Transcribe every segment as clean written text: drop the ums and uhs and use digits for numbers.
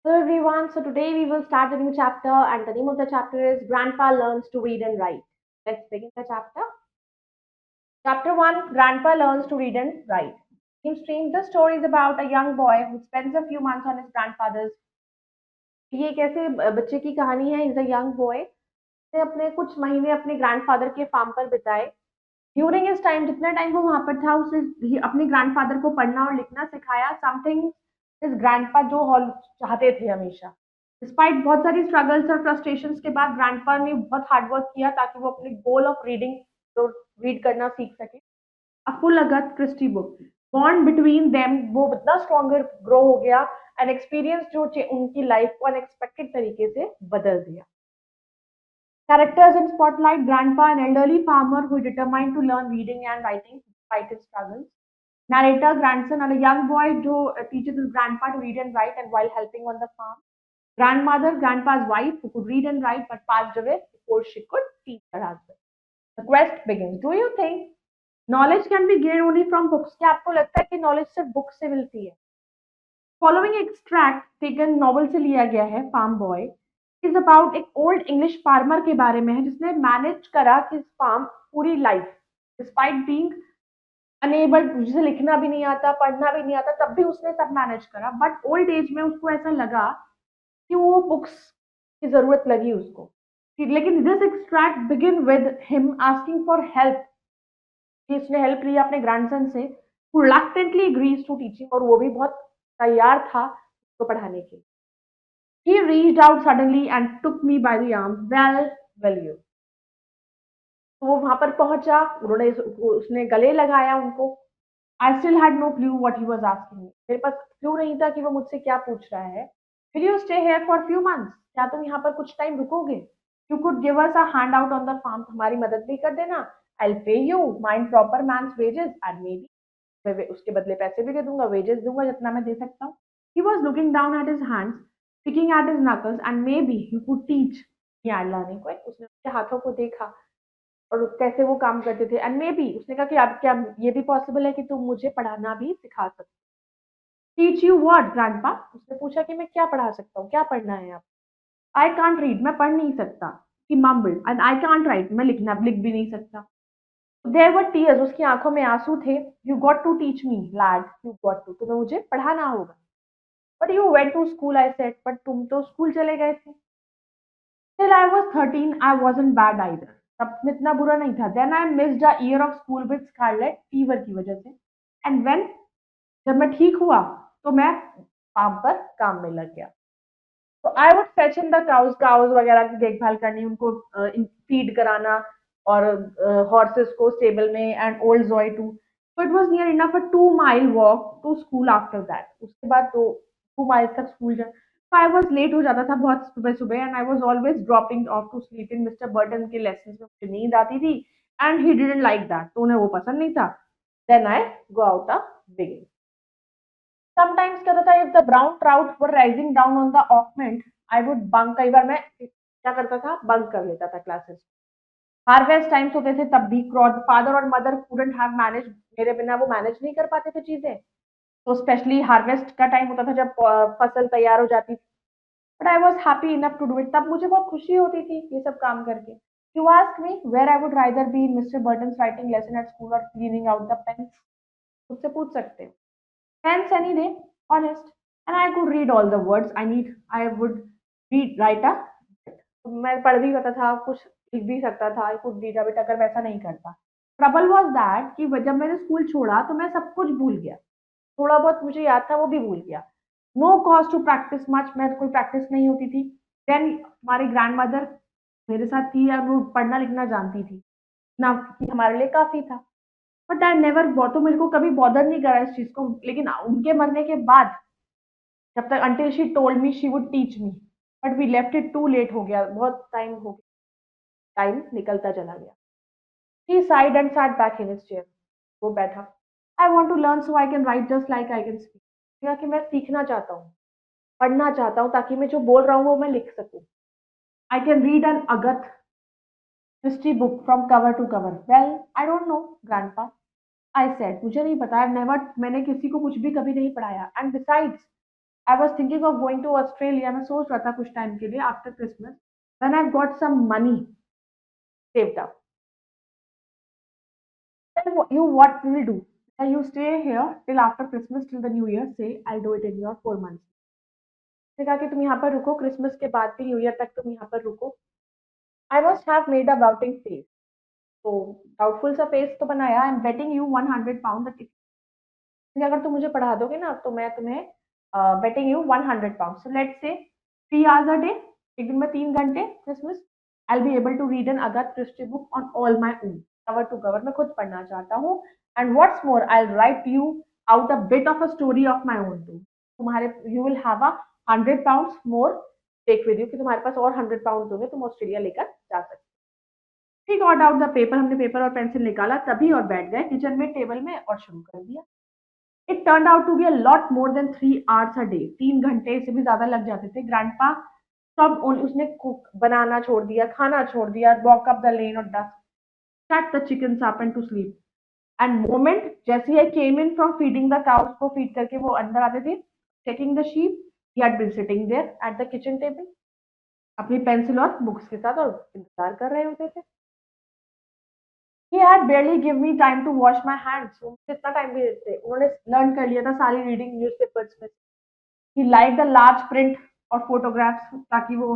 Hello everyone, so today we will start a new chapter and the name of the chapter is Grandpa Learns to Read and Write. Let's begin the chapter. Chapter 1, Grandpa Learns to Read and Write. In stream, the story is about a young boy who spends a few months on his grandfather's. ये एक ऐसे बच्चे की कहानी है, is a young boy ने अपने कुछ महीने अपने ग्रैंडफादर के फार्म पर बिताए। ड्यूरिंग इस टाइम जितना टाइम वो वहां पर था उसे अपने ग्रैंडफादर को पढ़ना और लिखना सिखाया। समथिंग इस ग्रैंडपा जो हॉल चाहते थे हमेशा। डिस्पाइट बहुत सारी स्ट्रगल्स और फ्रस्ट्रेशंस के बाद ग्रैंडपा ने बहुत हार्ड वर्क किया ताकि वो अपने गोल ऑफ रीडिंग जो रीड करना सीख सके। A full Agatha Christie book bond between them वो इतना स्ट्रॉन्गर ग्रो हो गया। एन एक्सपीरियंस जो उनकी लाइफ को अनएक्सपेक्टेड तरीके से बदल दिया। Characters in Spotlight: Grandpa, an elderly farmer who is determined to learn reading and writing despite his struggles. Narrator: grandson and a young boy who teaches his grandpa to read and write and while helping on the farm. Grandmother: grandpa's wife who could read and write but passed away before she could teach her husband. The quest begins. Do you think knowledge can be gained only from books? क्या आपको लगता है कि knowledge सिर्फ book से मिलती है? Following extract taken novel से लिया गया है। फार्म बॉय इज अबाउट एक ओल्ड इंग्लिश फार्मर के बारे में है जिसने मैनेज करा कि फार्म पूरी लाइफ डिस्पाइट बीइंग अनेबल, जिसे लिखना भी नहीं आता पढ़ना भी नहीं आता तब भी उसने सब मैनेज करा। बट ओल्ड एज में उसको ऐसा लगा कि वो बुक्स की जरूरत लगी उसको। लेकिन this extract begin with him asking for help कि उसने हेल्प ली अपने ग्रैंडसन से who reluctantly agrees to teaching और वो भी बहुत तैयार था उसको पढ़ाने के लिए। He reached out suddenly and took me by the arm. Well, will you? तो वो वहां पर पहुंचा, उन्होंने उसने गले लगाया उनको। I still had no clue what he was asking me. मेरे पास क्लू नहीं था कि वो मुझसे क्या पूछ रहा है। Will you stay here for a few months? क्या तुम यहाँ पर कुछ time रुकोगे? You could give us a handout on the farm. हमारी मदद भी कर देना। I'll pay you, mind proper man's wages and maybe मैं उसके बदले पैसे भी दे दूंगा, वेजेस दूंगा जितना मैं दे सकता हूँ। He was looking down at his hands, picking at his knuckles, and maybe you could teach me learning को। उसने उसके हाथों को देखा और कैसे वो काम करते थे। एंड मे बी उसने कहा कि आप क्या ये भी पॉसिबल है कि तुम मुझे पढ़ाना भी सिखा सकते। Teach you what grandpa? उसने पूछा कि मैं क्या पढ़ा सकता हूँ, क्या पढ़ना है आप? आई कांट रीड, मैं पढ़ नहीं सकता। ही mumbled, and I can't right, मैं लिख भी नहीं सकता। देयर वर टीयर्स, उसकी आंखों में आंसू थे। You got to teach me lad, you got to, तुम्हें मुझे पढ़ाना होगा। But you went to school, I said, but तुम तो स्कूल चले गए थे। Till I was 13 I wasn't bad either, तब में इतना बुरा नहीं था। Then I missed a year of school with scarlet fever की वजह से। एंड व्हेन जब मैं ठीक हुआ तो मैं फार्म पर काम में लग गया। तो I would fetch in the cows, cows वगैरह की देखभाल करनी, उनको फीड कराना और हॉर्सेस को स्टेबल में एंड ओल्ड जॉय टू। तो it was near enough a 2 mile walk to school after that. उसके बाद तो 2 माइल तक स्कूल जा। तो आई वाज लेट हो जाता था बहुत सुबह सुबह and I was always dropping off to sleep in mister Burton के लेसन में। मुझे नींद आती थी and he didn't like that, तो उन्हें वो पसंद नहीं था। Then I go out a begin. Sometimes क्या होता था, if the brown trout were rising down on the ऑकमेंट आई वुड बंक। कई बार मैं क्या करता था, बंक कर लेता था क्लासेस। हार्वेस्ट टाइम्स होते थे तब भी क्रॉस फादर और मदर कुडंट हैव मैनेज, मेरे बिना वो मैनेज नहीं कर पाते थे चीजें। तो स्पेशली हार्वेस्ट का टाइम होता था जब फसल तैयार हो जाती थी। But I was happy enough to do it, तब मुझे बहुत खुशी होती थी ये सब काम करके। You ask me where I would rather be in mister Burton writing lesson at school और क्लीनिंग आउट द पेन्स। मुझसे पूछ सकते हो। Hence any day, honest, and I could read all the words I need. I would read write a मैं पढ़ भी सकता था, कुछ लिख भी सकता था। I could read a bit. अगर वैसा नहीं करता, ट्रबल वाज दैट कि जब मैंने स्कूल छोड़ा तो मैं सब कुछ भूल गया। थोड़ा बहुत मुझे याद था वो भी भूल गया। No cause to practise much, मैं कोई प्रैक्टिस नहीं होती थी। देन हमारी ग्रैंड मदर मेरे साथ थी और वो पढ़ना लिखना जानती थी ना, कि हमारे लिए काफी था। बट आई नेवर तो मेरे को कभी बॉदर नहीं करा इस चीज को। लेकिन उनके मरने के बाद जब तक until she told me she would teach me, but we left it too late, हो गया बहुत टाइम हो गया, टाइम निकलता चला गया। He sighed and sat back in his chair, वो बैठा। I want to learn so I can write just like I can speak. कि मैं सीखना चाहता हूँ, पढ़ना चाहता हूँ ताकि मैं जो बोल रहा हूँ वो मैं लिख सकूँ। I can read an Agatha हिस्ट्री book from cover to cover. Well I don't know grandpa, I said, मुझे नहीं पता, नेवर, मैंने किसी को कुछ भी कभी नहीं पढ़ाया। And besides I was thinking of going to Australia, मैं सोच रहा था कुछ टाइम के लिए after Christmas, when I got some money saved up. Then what you will do? Then you stay here till after Christmas, till the New Year. Say, I'll do it in your 4 months. उसने कहा कि तुम यहाँ पर रुको, Christmas के बाद भी न्यू ईयर तक तुम यहाँ पर रुको. I must have made a doubting face. तो डाउटफुल सा फेस तो बनाया. I am betting you £100 that अगर तुम मुझे पढ़ा दोगे ना तो मैं तुम्हें betting you £100. So let's say 3 hours a day, एक दिन में 3 घंटे Christmas, I be able to read an Agatha Christie book on all my own, cover to cover. मैं खुद पढ़ना चाहता हूँ. And what's more, I write you out a bit of a story of my own too. तुम्हारे you will have a £100 more take with you, कि तुम्हारे पास और £100 होंगे, तुम ऑस्ट्रेलिया लेकर जा सकते. We got out the paper, हमने पेपर और पेंसिल निकाला तभी और बैठ गए किचन में टेबल में और शुरू कर दिया. It turn out to be a lot more than 3 hours a day. 3 घंटे से भी ज्यादा लग जाते थे. ग्रैंडपा सब उसने कुक बनाना छोड़ दिया, खाना छोड़ दिया, वॉक अप द लेन और dust, shut the chickens up and to sleep. And moment जैसे ही came in from feeding the cows, को feed करके वो अंदर आते थे, checking the sheep, he had been sitting there at the kitchen table अपनी pencil और बुक्स के साथ और इंतजार कर रहे होते थे. He had barely give me time to wash my hands. मुझे इतना टाइम भी देते. उन्होंने लर्न कर लिया था सारी रीडिंग न्यूज़पेपर्स में. He liked the large print और फोटोग्राफ्स, ताकि वो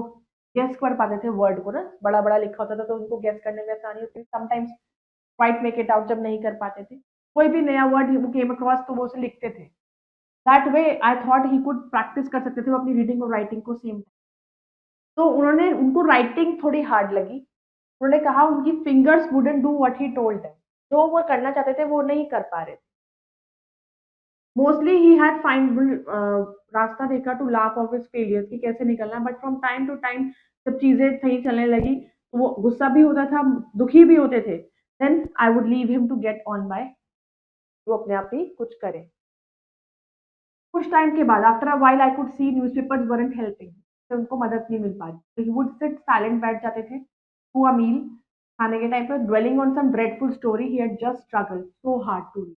गेस कर पाते थे वर्ड को ना. बड़ा बड़ा लिखा होता था तो उनको गेस करने में आसानी होती थी. Sometimes quite make it out जब नहीं कर पाते थे. कोई भी नया वर्ड वो केम अक्रॉस तो वो उसे लिखते थे. That way I thought he could practice कर सकते थे वो अपनी रीडिंग और राइटिंग को सेम. तो उन्होंने उनको राइटिंग थोड़ी हार्ड लगी. उन्होंने कहा उनकी fingers wouldn't do what he told them. जो वो करना चाहते थे वो नहीं कर पा रहे थे. मोस्टली ही हैड फाइंड रास्ता देखा to laugh off his failures, कि कैसे निकलना है. But from time to time जब चीजें सही चलने लगी तो वो गुस्सा भी होता था, दुखी भी होते थे. Then I would leave him to get on by, वो अपने आप ही कुछ करे. कुछ टाइम के बाद after a while I could see newspapers weren't helping, तो उनको मदद नहीं मिल पा रही. तो ही वुड सिट साइलेंट, बैठ जाते थे टू अ मील, खाने के टाइम पर, dwelling on some dreadful story he had just struggled so hard to read.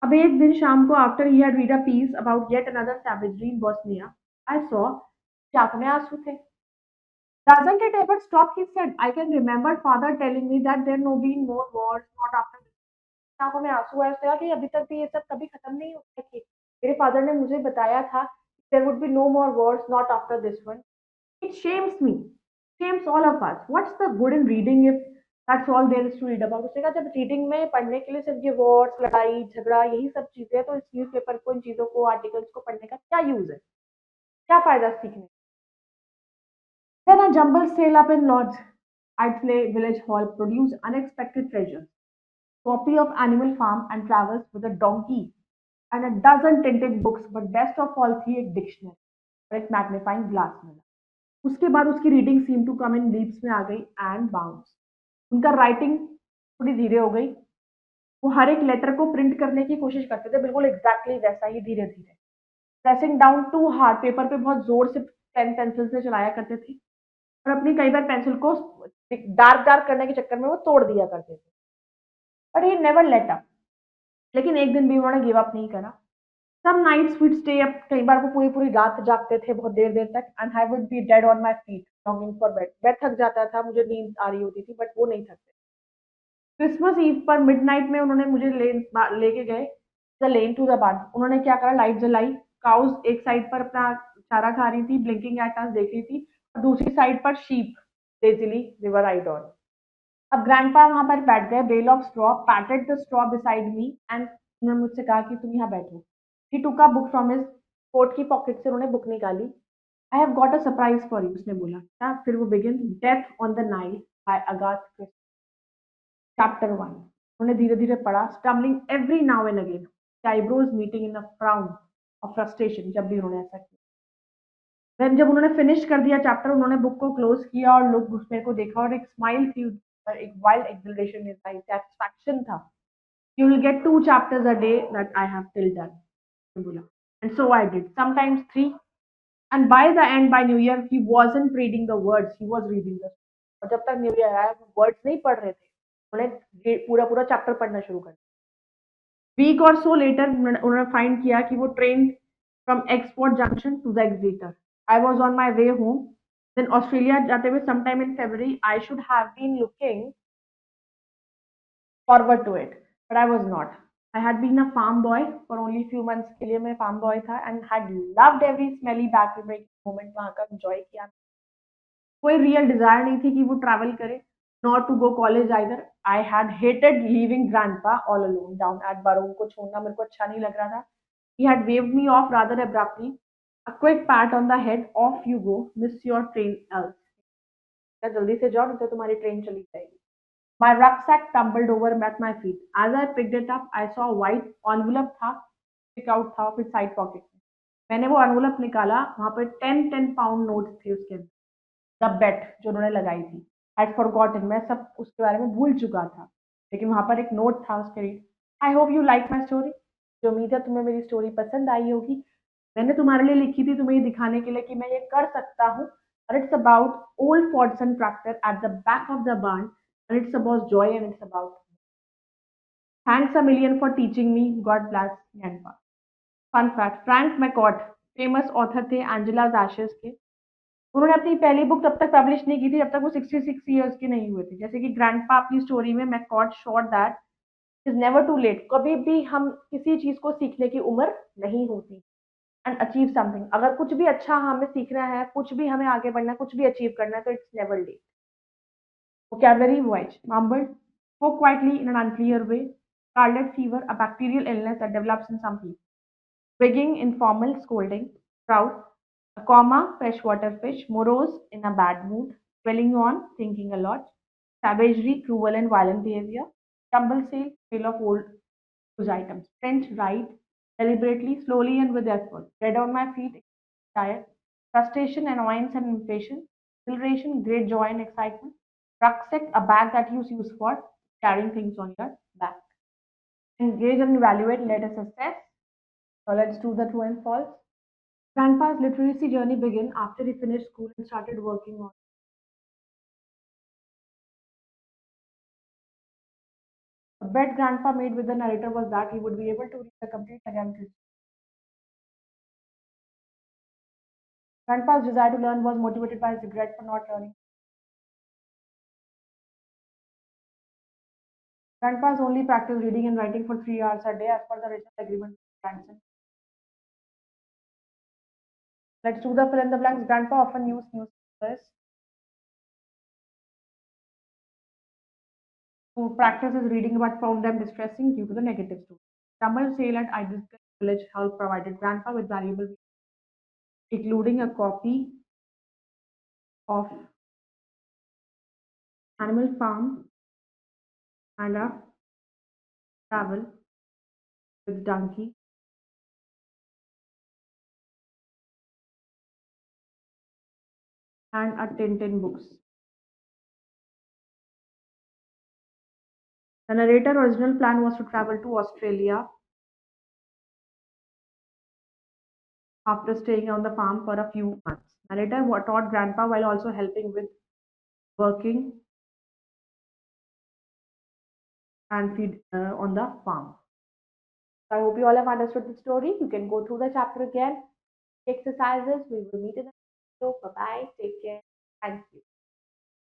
अब एक दिन शाम को after he had read a piece about yet another savagery in Bosnia, I saw कि आंखों में आंसू थे. Doesn't it ever stop? He said. I can remember father telling me that there no been more wars, not after this. आंखों में आंसू आया. उसने कहा कि अभी तक भी ये सब कभी खत्म नहीं होते थे. मेरे फादर ने मुझे बताया था there would be no more wars, not after this one. It shames me, shames all of us. What's the good in reading if that's all there is to read about? उसने कहा जब reading में पढ़ने के लिए सिर्फ ये Wars, लड़ाई झगड़ा यही सब चीजें हैं, तो इस न्यूज़पेपर को, इन चीजों को, आर्टिकल्स को पढ़ने का क्या यूज है, क्या फायदा सीखने. Then a jumble sale up in Lodge, Idesley Village Hall produced unexpected treasures. Copy of Animal Farm and Travels with a donkey and a dozen tinted books, but best of all थी एक dictionary और एक magnifying glass मिला. उसके बाद उसकी reading seem to come in leaps में आ गई एंड बाउंस. उनका राइटिंग थोड़ी धीरे हो गई. वो हर एक लेटर को प्रिंट करने की कोशिश करते थे, बिल्कुल एग्जैक्टली वैसा ही धीरे धीरे. Pressing down too hard, paper पे बहुत जोर से पेन पेंसिल से चलाया करते थे और अपनी कई बार पेंसिल को डार्क डार्क करने के चक्कर में वो तोड़ दिया करते थे. But he never let up, लेकिन एक दिन भी उन्होंने गिव अप नहीं करा. Some nights we'd stay up, कई बार वो पूरी पूरी रात जागते थे बहुत देर देर तक. And I would be dead on my feet longing for bed. Bed थक जाता था, मुझे नींद आ रही होती थी, बट वो नहीं थकते. क्रिसमस ईव पर मिडनाइट में उन्होंने मुझे लेके गए द लेन टू द बार्न. उन्होंने क्या करा, लाइट जलाई. काउज एक साइड पर अपना चारा खा रही थी, ब्लिंकिंग एट अस देख रही थी, और दूसरी साइड पर sheep lazily they were eyed on. अब ग्रैंडपा वहां पर बैठ गए. Bale of straw patted the straw beside me and उन्होंने मुझसे कहा कि तुम यहाँ बैठो. He took a book from his coat की पॉकेट से उन्होंने बुक निकाली. I have got a surprise for you, उसने बोला. क्या? फिर वो begin death on the Nile by Agatha Christie, chapter 1. उन्होंने धीरे धीरे पढ़ा, stumbling every now and again, eyebrows meeting in a frown of frustration. जब भी उन्होंने ऐसा किया. देन जब उन्होंने फिनिश कर दिया चैप्टर, उन्होंने बुक को क्लोज किया और लोग मेरे को देखा और एक स्माइल थी, एक वाइल्ड एक्सिलरेशन, सेटिस्फैक्शन था. You will get 2 chapters a day that I have till done, बोला. And so I did, sometimes 3. And by the end, by New Year, he wasn't reading the words, he was reading the. और जब तक new year आया वो words नहीं पढ़ रहे थे, उन्होंने पूरा पूरा चैप्टर पढ़ना शुरू कर दिया. वीक और सो लेटर उन्होंने फाइंड किया कि वो train from Export Junction to the Exeter. I was on my way home. Then Australia जाते हुए sometime in February. I should have been looking forward to it, but I was not. I had been a farm boy for only few months के लिए मैं farm boy था and had loved every smelly backbreaking moment वहाँ का enjoy किया. कोई real desire नहीं थी कि वो travel करे, nor to go college either. I had hated leaving grandpa all alone down at Barrow. को छोड़ना मेरे को अच्छा नहीं लग रहा था. He had waved me off rather abruptly. A quick pat on the head, off you go, miss your train else. क्या जल्दी से जाओ नहीं तो तुम्हारी ट्रेन चली जाएगी. My rucksack tumbled over at my feet. As I picked it up, I saw a white envelope था, stick out था फिर side pocket में. मैंने वो envelope निकाला, वहाँ पे 10 £10 नोट्स थे उसके अंदर. द बेट जो उन्होंने लगाई थी. I'd forgotten. मैं सब उसके बारे में भूल चुका था. लेकिन वहाँ पर एक नोट था उसके लिए. I hope you like my story. जो उम्मीद है तुम्हें मेरी स्टोरी पसंद आई होगी. मैंने तुम्हारे लिए लिखी थी तुम्हें ये दिखाने के लिए कि मैं ये कर सकता हूँ. And it's about old Fordson tractor at the back of the barn. And it's about joy and it's about thanks a million for teaching me. God bless grandpa. Fun fact, Frank McCourt, famous author थे एंजेलाज ashes के. उन्होंने अपनी पहली book तब तक publish नहीं की थी जब तक वो 66 ईयर्स के नहीं हुए थे. जैसे कि ग्रैंडपा अपनी स्टोरी में McCord shot that is never too late. कभी भी हम किसी चीज को सीखने की उम्र नहीं होती. And achieve something. अगर कुछ भी अच्छा हमें सीखना है, कुछ भी हमें आगे बढ़ना है, कुछ भी अचीव करना है तो it's never late. Vocabulary voyage. Mumbled, spoke quietly in an unclear way. Scarlet fever, a bacterial illness that develops in some people. Begging, informal, scolding. Proud, a comma, freshwater fish. Morose, in a bad mood. Dwelling on, thinking a lot. Savagery, cruel and violent behavior. Tumble sale, sale of old used items. French, ride, deliberately, slowly and with effort. Red on my feet, tired. Frustration, annoyance and impatience. Exhilaration, great joy and excitement. Rucksack, a bag that you use for carrying things on your back. Engage and evaluate, let us assess. So let's do the true and false. Grandpa's literacy journey began after he finished school and started working on. The bet Grandpa made with the narrator was that he would be able to read the complete again. Grandpa's desire to learn was motivated by his regret for not learning. Grandpa's only practiced reading and writing for 3 hours a day as per the original agreement with Branson. Let's do the fill in the blanks. Grandpa often used newspapers to practice his reading but found them distressing due to the negative stories. Summer sale at Idlewild Village Hall provided Grandpa with valuable, including a copy of Animal Farm and a travel with Donkey and a Tintin books. The narrator's original plan was to travel to Australia after staying on the farm for a few months. Narrator taught Grandpa while also helping with working and feed on the farm. So I hope you all have understood the story. You can go through the chapter again. Exercises. We will meet in the next video. Bye bye. Take care. Thank you.